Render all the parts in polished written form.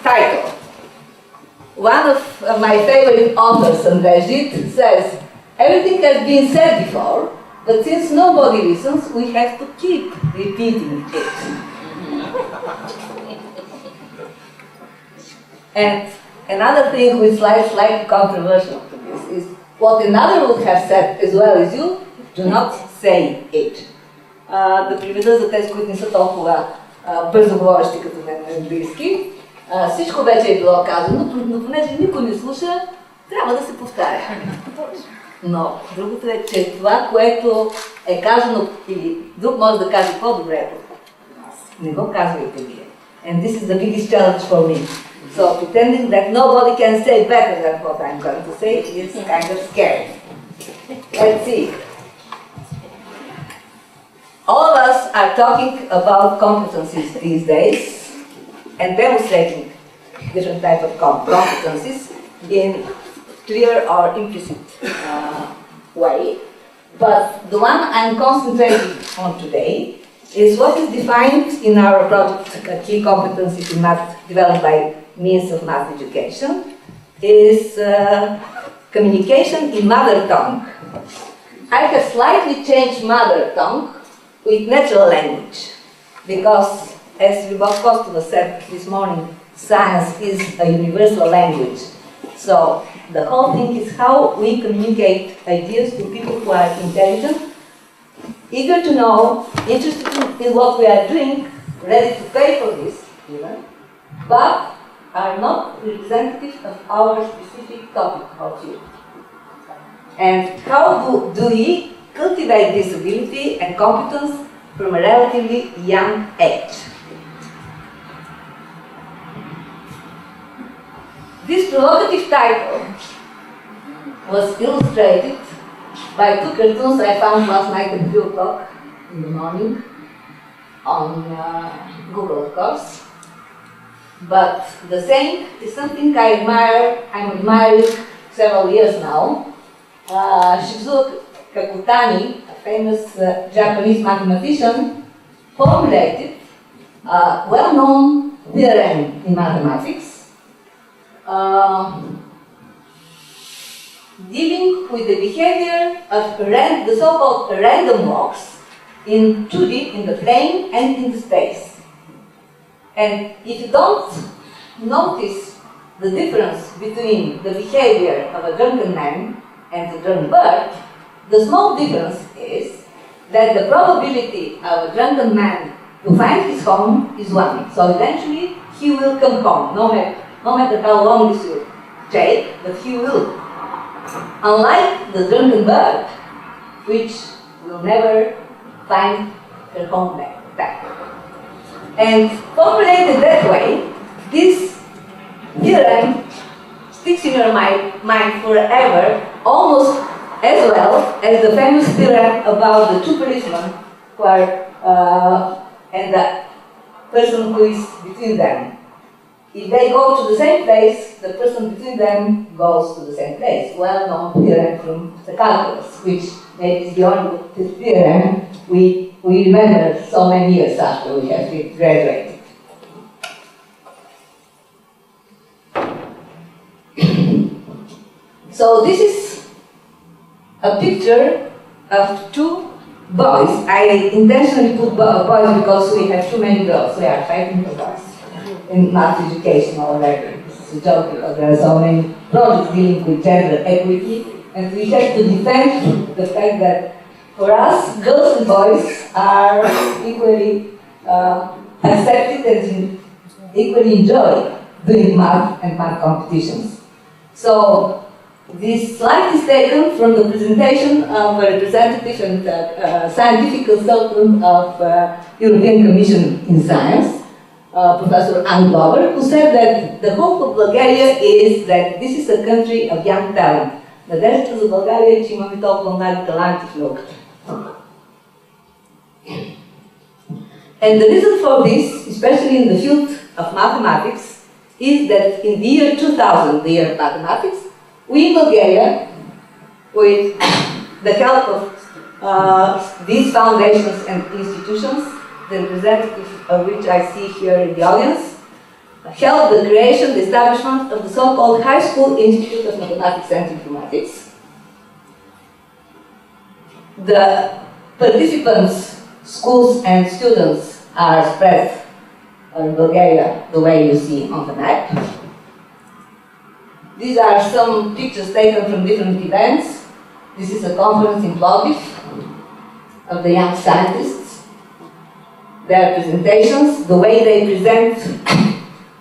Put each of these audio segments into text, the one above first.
title. One of my favorite authors, Andrzej, says, everything has been said before, but since nobody listens, we have to keep repeating it. And another thing which is slightly controversial to this is what another would have said as well as you, do not say it. Да приведа за тези, които не са толкова бързо говорещи като мен на английски. Всичко вече е било казано, но понеже никой не слуша, трябва да се повтаря. Но другото е, че това, което е казано или друг може да каже по-добре, не го казвайте вие. And this is the biggest challenge for me. So pretending that nobody can say better than what I'm going to say is kind of scary. Let's see. All of us are talking about competencies these days and demonstrating different types of competencies in clear or implicit way. But the one I'm concentrating on today is what is defined in our project Key Competencies in Math developed by means of math education is communication in mother tongue. I have slightly changed mother tongue with natural language because, as Lyubov Kostova said this morning, science is a universal language. So the whole thing is how we communicate ideas to people who are intelligent, eager to know, interested in what we are doing, ready to pay for this, even, but are not representative of our specific topic of view. And how do we cultivate this ability and competence from a relatively young age? This provocative title was illustrated by two cartoons I found last night at 2 o'clock in the morning on Google, of course. But the same is something I'm admiring several years now. Shizuo Kakutani, a famous Japanese mathematician, formulated a well-known theorem in mathematics dealing with the behavior of the so-called random walks in 2D, in the plane and in the space. And if you don't notice the difference between the behavior of a drunken man and a drunk bird, the small difference is that the probability of a drunken man to find his home is 1. So eventually he will come home, no matter how long this will take, but he will. Unlike the drunken bird, which will never find her home back. And formulated that way, this theorem sticks in your mind forever, almost as well as the famous theorem about the two policemen who are, and the person who is between them. If they go to the same place, the person between them goes to the same place. Well-known theorem from the calculus, which maybe is the only theorem we remember so many years after we have graduated. So this is a picture of two boys. I intentionally put boys because we have too many girls. We are fighting for boys in math education already. This is a joke because there are so many projects dealing with gender equity, and we have to defend the fact that for us, girls and boys are equally accepted and equally enjoy doing math and math competitions. So this slide is taken from the presentation of a representative and scientific consultant of European Commission in Science, Professor Anne Glover, who said that the hope of Bulgaria is that this is a country of young talent. Надеждата за България е, че имаме толкова млади таланти в науката. And the reason for this, especially in the field of mathematics, is that in the year 2000, the year of mathematics, we in Bulgaria, with the help of these foundations and institutions, the representative of which I see here in the audience, helped the creation, the establishment of the so-called High School Institute of Mathematics and Informatics. The participants, schools and students are spread in Bulgaria the way you see on the map. These are some pictures taken from different events. This is a conference in Plovdiv of the young scientists. Their presentations, the way they present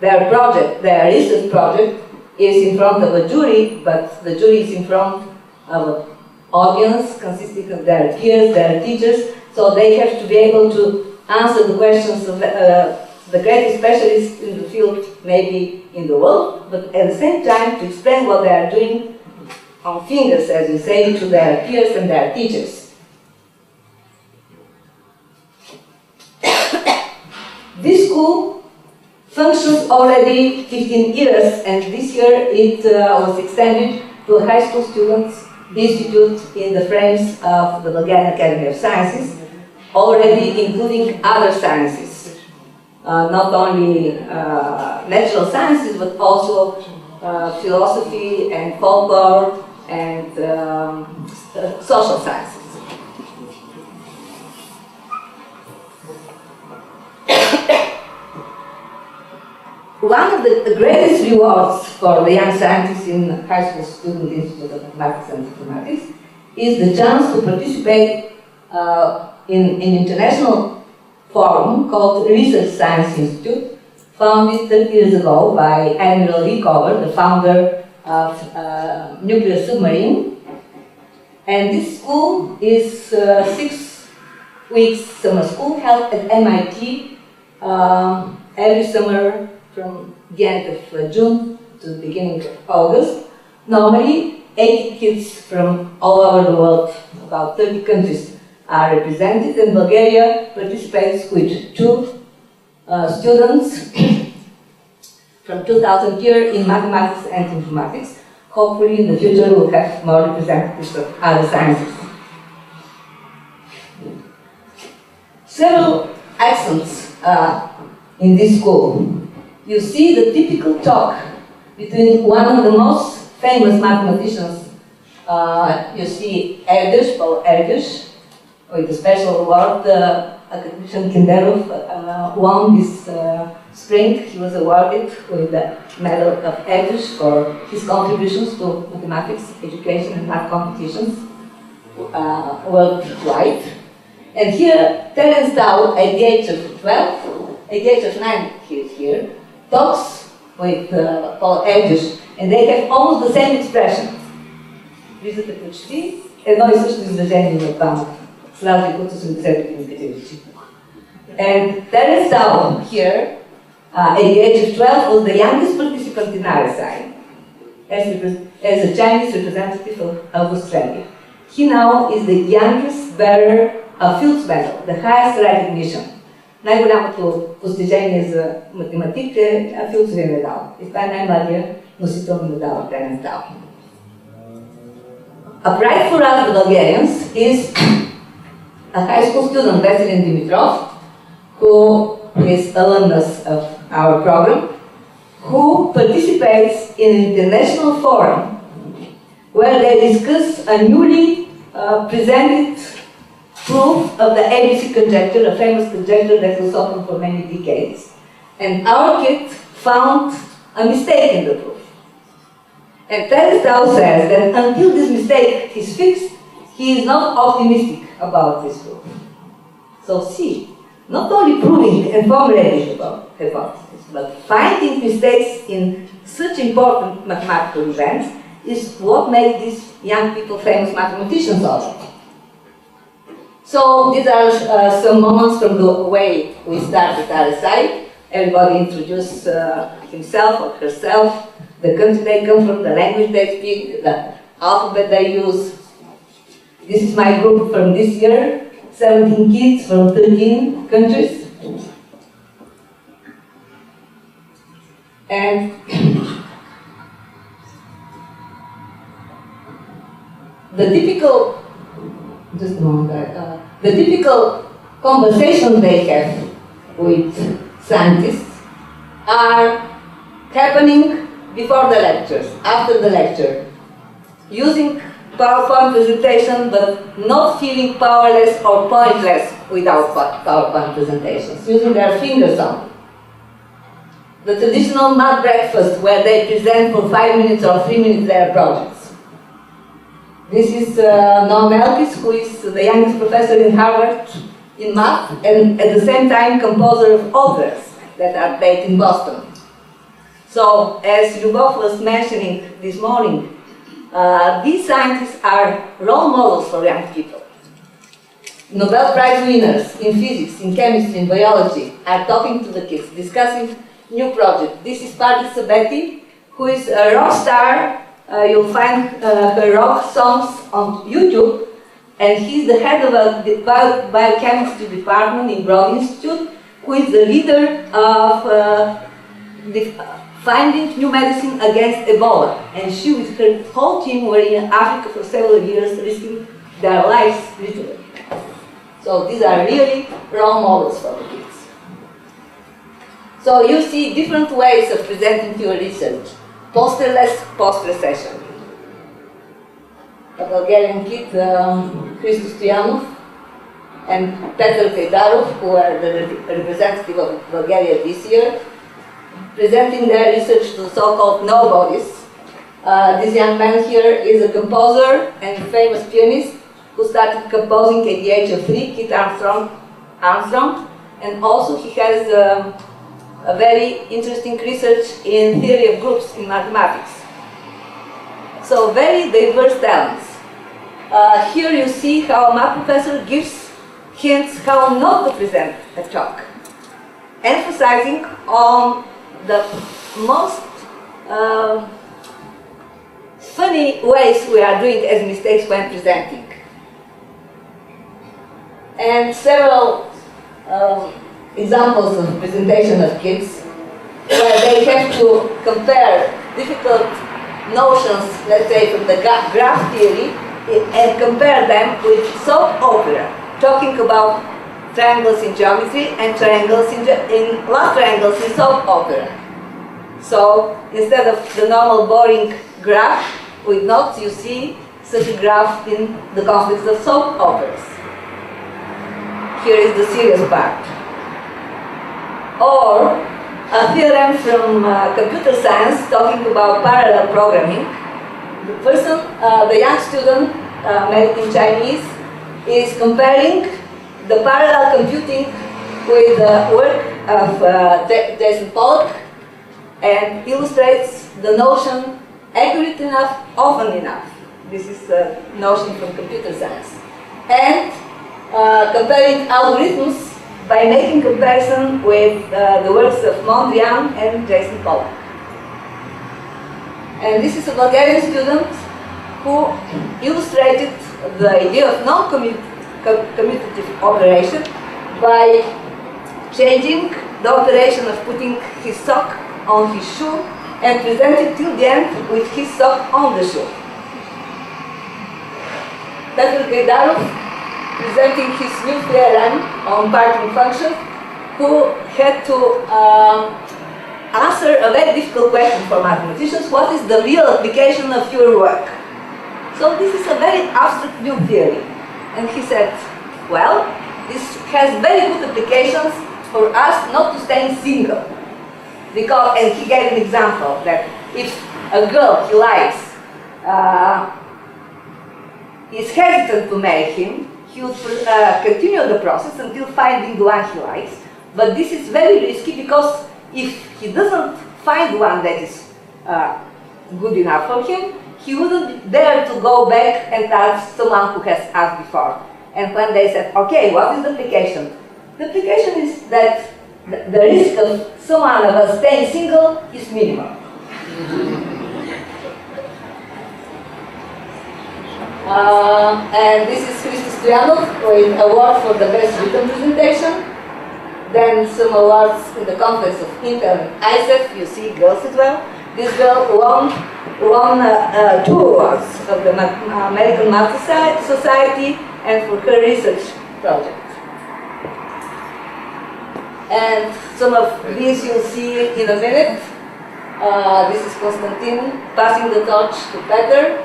their project, their research project, is in front of a jury, but the jury is in front of an audience consisting of their peers, their teachers, so they have to be able to answer the questions of the greatest specialists in the field, maybe in the world, but at the same time to explain what they are doing on fingers, as you say, to their peers and their teachers. This school functions already 15 years, and this year it was extended to a high school students institute in the frames of the Bulgarian Academy of Sciences, already including other sciences. Not only natural sciences, but also philosophy and folklore and social sciences. One of the greatest rewards for the young scientists in High School Student Institute of Mathematics and Informatics is the chance to participate in an international forum called Research Science Institute, founded 30 years ago by Admiral Rikover, the founder of Nuclear Submarine. And this school is 6 weeks summer school held at MIT every summer from the end of June to the beginning of August. Normally, 80 kids from all over the world, about 30 countries, are represented, and Bulgaria participates with 2 students from 2000 here in mathematics and informatics. Hopefully in the future we'll have more representatives of other sciences. Several accents in this school. You see the typical talk between one of the most famous mathematicians. You see Erdős, Paul Erdős, with a special award. Academician Kinderov won this spring. He was awarded with the Medal of Erdős for his contributions to mathematics, education and math competitions worldwide. And here, Terence Dow, at the age of 12, at the age of 9, he is here, talks with Paul Erdős, and they have almost the same expression. Виждате почти едно и също изражение на двамата, с разлика от 80-те. And Terence Dow here, at the age of 12, was the youngest participant in RSI, as a Chinese representative of Australia. He now is the youngest bearer of Fields Medal, the highest recognition. Най-голямото постижение за математик е Филдсовия медал. И това е най-младия носител на медала, Теренс Дау. A pride for us, the Bulgarians, is a high school student, Veselin Dimitrov, who is alumnus of our program, who participates in an international forum where they discuss a newly presented proof of the ABC conjecture, a famous conjecture that was open for many decades. And our kid found a mistake in the proof. And Terence Dow says that until this mistake is fixed, he is not optimistic about this proof. So see, not only proving and formulating about hypotheses, but finding mistakes in such important mathematical events is what makes these young people famous mathematicians also. So these are some moments from the way we started RSI. Everybody introduced himself or herself, the country they come from, the language they speak, the alphabet they use. This is my group from this year, 17 kids from 13 countries. And the typical conversations they have with scientists are happening before the lectures, after the lecture, using PowerPoint presentation, but not feeling powerless or pointless without PowerPoint presentations, using their fingers on. The traditional math breakfast, where they present for 5 minutes or 3 minutes their projects. This is Noam Elkis, who is the youngest professor in Harvard in math, and at the same time composer of operas that are played in Boston. So, as Lyubov was mentioning this morning, these scientists are role models for young people. Nobel Prize winners in physics, in chemistry, in biology are talking to the kids, discussing new projects. This is Patti Sabetti, who is a rock star. You'll find her rock songs on YouTube, and he's the head of a biochemistry department in Broad Institute, who is the leader of finding new medicine against Ebola. And she with her whole team were in Africa for several years, risking their lives literally. So these are really role models for the kids. So you see different ways of presenting your research. Posterless, post-recession. A Bulgarian kid, Christos Stoyanov, and Petr Gajdarov, who are the representative of Bulgaria this year, presenting their research to so-called nobodies. This young man here is a composer and famous pianist who started composing at the age of 3, Kit Armstrong, and also he has a very interesting research in theory of groups in mathematics. So very diverse talents. Here you see how a math professor gives hints how not to present a talk, emphasizing on the most funny ways we are doing as mistakes when presenting. And several examples of presentation of kids where they have to compare difficult notions, let's say from the graph theory, and compare them with soap opera, talking about triangles in geometry and triangles in love triangles in soap opera. So instead of the normal boring graph with notes, you see such a graph in the context of soap operas. Here is the serious part. Or a theorem from computer science talking about parallel programming. The person, the young student, in Chinese, is comparing the parallel computing with the work of Jason Pollock, and illustrates the notion accurate enough, often enough. This is a notion from computer science. And comparing algorithms by making comparison with the works of Mondrian and Jason Pollock. And this is a Bulgarian student who illustrated the idea of non-commutative operation by changing the operation of putting his sock on his shoe and presented till the end with his sock on the shoe. Petr Gajdarov, presenting his new theorem on parting functions, who had to answer a very difficult question for mathematicians: what is the real application of your work? So this is a very abstract new theory. And he said, well, this has very good applications for us not to stay single. Because, and he gave an example that if a girl he likes is hesitant to marry him, he would continue the process until finding the one he likes. But this is very risky because if he doesn't find one that is good enough for him, he wouldn't dare to go back and ask someone who has asked before. And when they said, okay, what is the application? The application is that the risk of someone of us staying single is minimal. And this is Christos Stoyanov with award for the best written presentation. Then some awards in the context of Intel and ISEF. You see girls as well. This girl won 2 awards of the American Math Society and for her research project. And some of these you'll see in a minute. This is Konstantin passing the torch to Peter.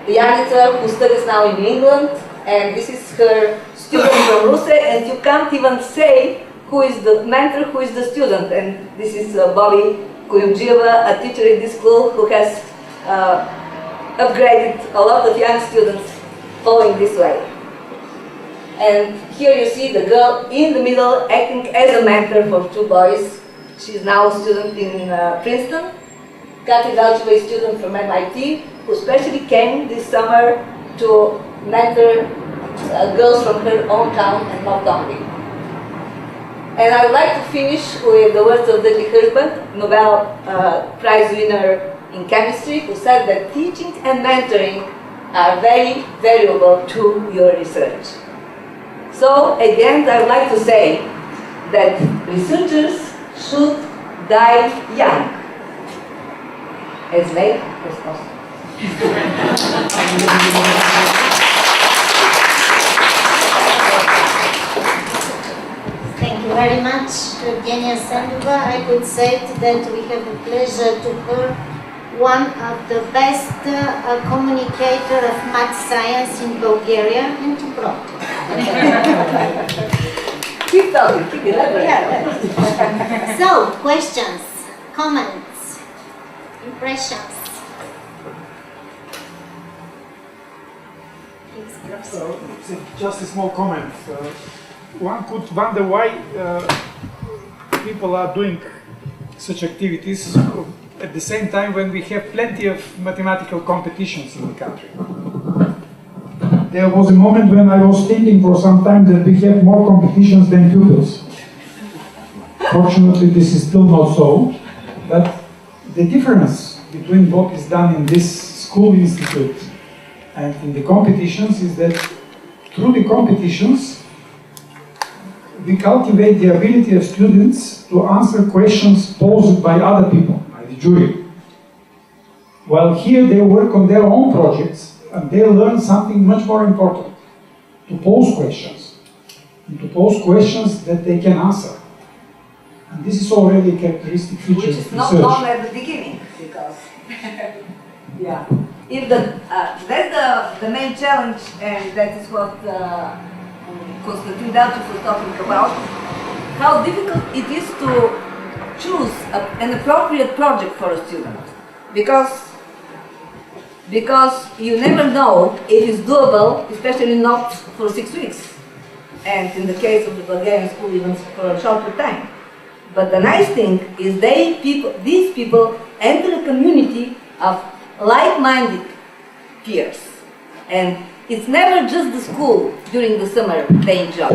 Yanica, who studies now in England, and this is her student from Russia, and you can't even say who is the mentor, who is the student. And this is Bobby Kuyumjieva, a teacher in this school who has upgraded a lot of young students following this way. And here you see the girl in the middle acting as a mentor for two boys. She's now a student in Princeton. Kathy Galcheva is a student from MIT, who especially came this summer to mentor girls from her own town and not only. And I would like to finish with the words of Dudley Hurstman, Nobel Prize winner in chemistry, who said that teaching and mentoring are very valuable to your research. So again, I would like to say that researchers should die young, as late as possible. Thank you very much, Evgenia Sendova. I could say that we have a pleasure to hear one of the best communicator of math science in Bulgaria and abroad. Keep talking, keep elaborating. Yeah. So, questions, comments, impressions. Just a small comment. One could wonder why people are doing such activities at the same time when we have plenty of mathematical competitions in the country. There was a moment when I was thinking for some time that we have more competitions than pupils. Fortunately, this is still not so, but the difference between what is done in this school institute and in the competitions is that through the competitions, we cultivate the ability of students to answer questions posed by other people, by the jury. While here they work on their own projects, and they learn something much more important, to pose questions, and to pose questions that they can answer. And this is already a characteristic feature Which of is not research. known at the beginning, because, yeah. If that's the main challenge, and that is what Konstantin Dalchev was talking about, how difficult it is to choose an appropriate project for a student. Because you never know if it's doable, especially not for 6 weeks. And in the case of the Bulgarian school, even for a shorter time. But the nice thing is these people enter a community of like-minded peers. And it's never just the school during the summer they enjoy.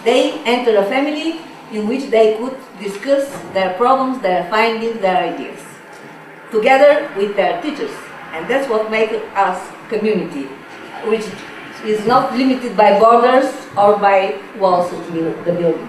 They enter a family in which they could discuss their problems, their findings, their ideas, together with their teachers. And that's what makes us community, which is not limited by borders or by walls of the building.